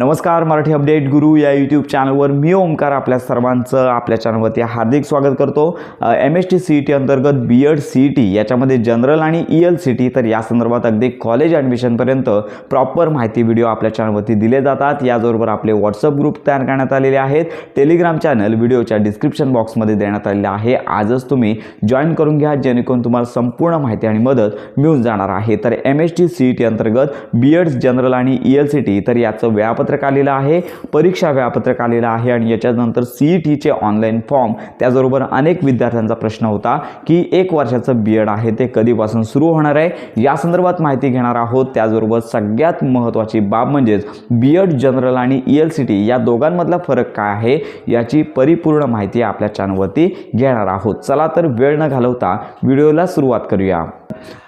नमस्कार, मराठी अपडेट गुरु या यूट्यूब चॅनलवर मी ओमकार आपल्या सर्वांचं आपल्या चॅनलवरती हार्दिक स्वागत करतो। MST CET अंतर्गत BEd CET याच्यामध्ये जनरल आणि ELCT तर या संदर्भात अगदी कॉलेज ॲडमिशनपर्यंत प्रॉपर माहिती व्हिडिओ आपल्या चॅनलवरती दिले जातात। याचबरोबर आपले व्हॉट्सअप ग्रुप तयार करण्यात आलेले आहेत। टेलिग्राम चॅनल व्हिडिओच्या डिस्क्रिप्शन बॉक्समध्ये देण्यात आलेले आहे। आजच तुम्ही जॉईन करून घ्या, जेणेकरून तुम्हाला संपूर्ण माहिती आणि मदत मिळून जाणार आहे। तर MST CET अंतर्गत BEd जनरल आणि ELCT तर याचं व्यापत्रक आलेलं आहे, परीक्षा व्यापत्रक आलेलं आहे आणि याच्यानंतर CETचे ऑनलाईन फॉर्म। त्याचबरोबर अनेक विद्यार्थ्यांचा प्रश्न होता की 1 वर्षाचं BEd आहे ते कधीपासून सुरू होणार आहे, या संदर्भात माहिती घेणार आहोत। त्याचबरोबर सगळ्यात महत्त्वाची बाब म्हणजे BEd जनरल आणि ELCT या दोघांमधला फरक काय आहे याची परिपूर्ण माहिती आपल्या चॅनलवरती घेणार आहोत। चला तर वेळ न घालवता व्हिडिओला सुरुवात करूया।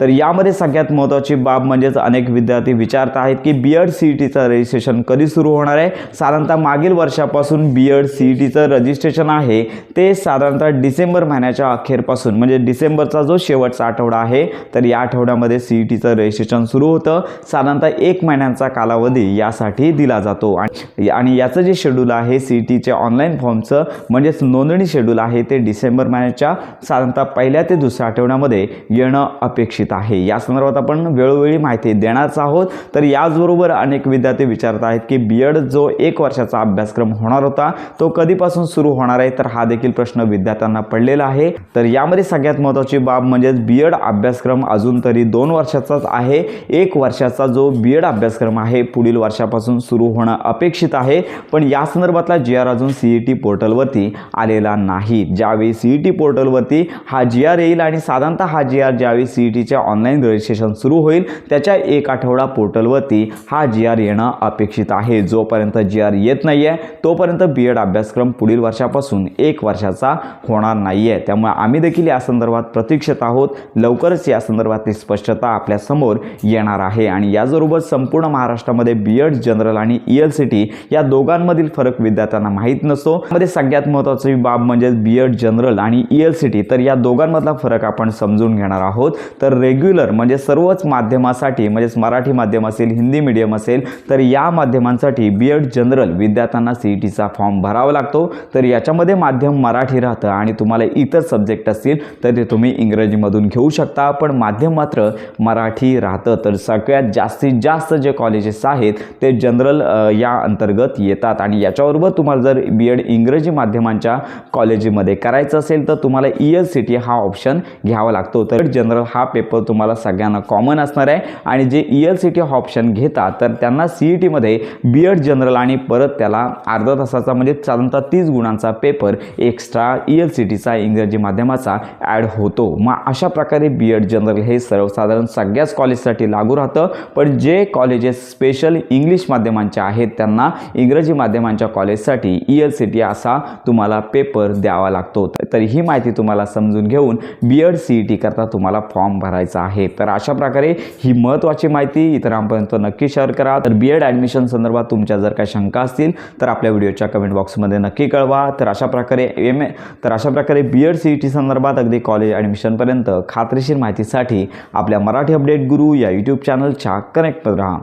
तर यामध्ये सगळ्यात महत्त्वाची बाब म्हणजे अनेक विद्यार्थी विचारत आहेत की BEd CETचं रजिस्ट्रेशन कधी सुरू होणार आहे। साधारणतः मागील वर्षापासून BEd CETचं रजिस्ट्रेशन आहे ते साधारणतः डिसेंबर महिन्याच्या अखेरपासून म्हणजे डिसेंबरचा जो शेवटचा आठवडा आहे तर या आठवड्यामध्ये CETचं रजिस्ट्रेशन सुरू होतं। साधारणतः 1 महिन्याचा कालावधी यासाठी दिला जातो आणि याचं जे शेड्यूल आहे CETचे ऑनलाईन फॉर्मचं म्हणजे नोंदणी शेड्यूल आहे ते डिसेंबर महिन्याच्या साधारणतः पहिल्या ते दुसऱ्या आठवड्यामध्ये येणं अपेक्षित आहे। या संदर्भात आपण वेळोवेळी माहिती देणारच आहोत। तर याचबरोबर अनेक विद्यार्थी विचारत आहेत की BEd जो 1 वर्षाचा अभ्यासक्रम होणार होता तो कधीपासून सुरू होणार आहे, तर हा देखील प्रश्न विद्यार्थ्यांना पडलेला आहे। तर यामध्ये सगळ्यात महत्त्वाची बाब म्हणजे BEd अभ्यासक्रम अजून तरी 2 वर्षाचाच आहे। 1 वर्षाचा जो BEd अभ्यासक्रम आहे पुढील वर्षापासून सुरू होणं अपेक्षित आहे, पण या संदर्भातला GR अजून CET पोर्टलवरती आलेला नाही। ज्यावेळी CET पोर्टलवरती हा GR येईल आणि साधारणतः हा GR ज्यावेळी CETचे ऑनलाईन रजिस्ट्रेशन सुरू होईल त्याच्या 1 आठवडा पोर्टलवरती हा GR येणं अपेक्षित आहे। जोपर्यंत GR येत नाहीये तोपर्यंत BEd अभ्यासक्रम पुढील वर्षापासून 1 वर्षाचा होणार नाहीये। त्यामुळे आम्ही देखील या संदर्भात प्रतीक्षेत आहोत। लवकरच या संदर्भातली स्पष्टता आपल्या समोर येणार आहे। आणि याचबरोबर संपूर्ण महाराष्ट्रामध्ये BEd जनरल आणि ELCT या दोघांमधील फरक विद्यार्थ्यांना माहीत नसतो। त्यामध्ये सगळ्यात महत्त्वाची बाब म्हणजे BEd जनरल आणि ELCT तर या दोघांमधला फरक आपण समजून घेणार आहोत। तर रेग्युलर म्हणजे सर्वच माध्यमासाठी म्हणजे मराठी माध्यम असेल, हिंदी मीडियम असेल तर या माध्यमांसाठी BEd जनरल विद्यार्थ्यांना CETचा फॉर्म भरावा लागतो। तर याच्यामध्ये माध्यम मराठी राहतं आणि तुम्हाला इतर सब्जेक्ट असतील तर ते तुम्ही इंग्रजीमधून घेऊ शकता, पण माध्यम मात्र मराठी राहतं। तर सगळ्यात जास्तीत जास्त जे कॉलेजेस आहेत ते जनरल या अंतर्गत येतात आणि याच्याबरोबर तुम्हाला जर BEd इंग्रजी माध्यमांच्या कॉलेजमध्ये करायचं असेल तर तुम्हाला ELCT हा ऑप्शन घ्यावा लागतो। तर जनरल हा पेपर तुम्हाला सगळ्यांना कॉमन असणार आहे आणि जे ELCT हा ऑप्शन घेतात तर त्यांना CETमध्ये BEd जनरल आणि परत त्याला अर्धा तासाचा म्हणजे साधारणतः 30 गुणांचा पेपर एक्स्ट्रा ELCTचा इंग्रजी माध्यमाचा ॲड होतो। मग अशा प्रकारे BEd जनरल हे सर्वसाधारण सगळ्याच कॉलेजसाठी लागू राहतं, पण जे कॉलेजेस स्पेशल इंग्लिश माध्यमांचे आहेत त्यांना इंग्रजी माध्यमांच्या कॉलेजसाठी ELCT असा तुम्हाला पेपर द्यावा लागतो। तर ही माहिती तुम्हाला समजून घेऊन BEd CET करता तुम्हाला फॉर्म भरायचा आहे। तर अशा प्रकारे ही महत्त्वाची माहिती इतरांपर्यंत नक्की शेअर करा। तर BEd ॲडमिशन संदर्भात तुमच्या जर काही शंका असतील तर आपल्या व्हिडिओच्या कमेंट बॉक्समध्ये नक्की कळवा। तर अशा प्रकारे BEd CET संदर्भात अगदी कॉलेज ॲडमिशनपर्यंत खात्रीशीर माहितीसाठी आपल्या मराठी अपडेट गुरु या यूट्यूब चॅनलच्या कनेक्ट राहा।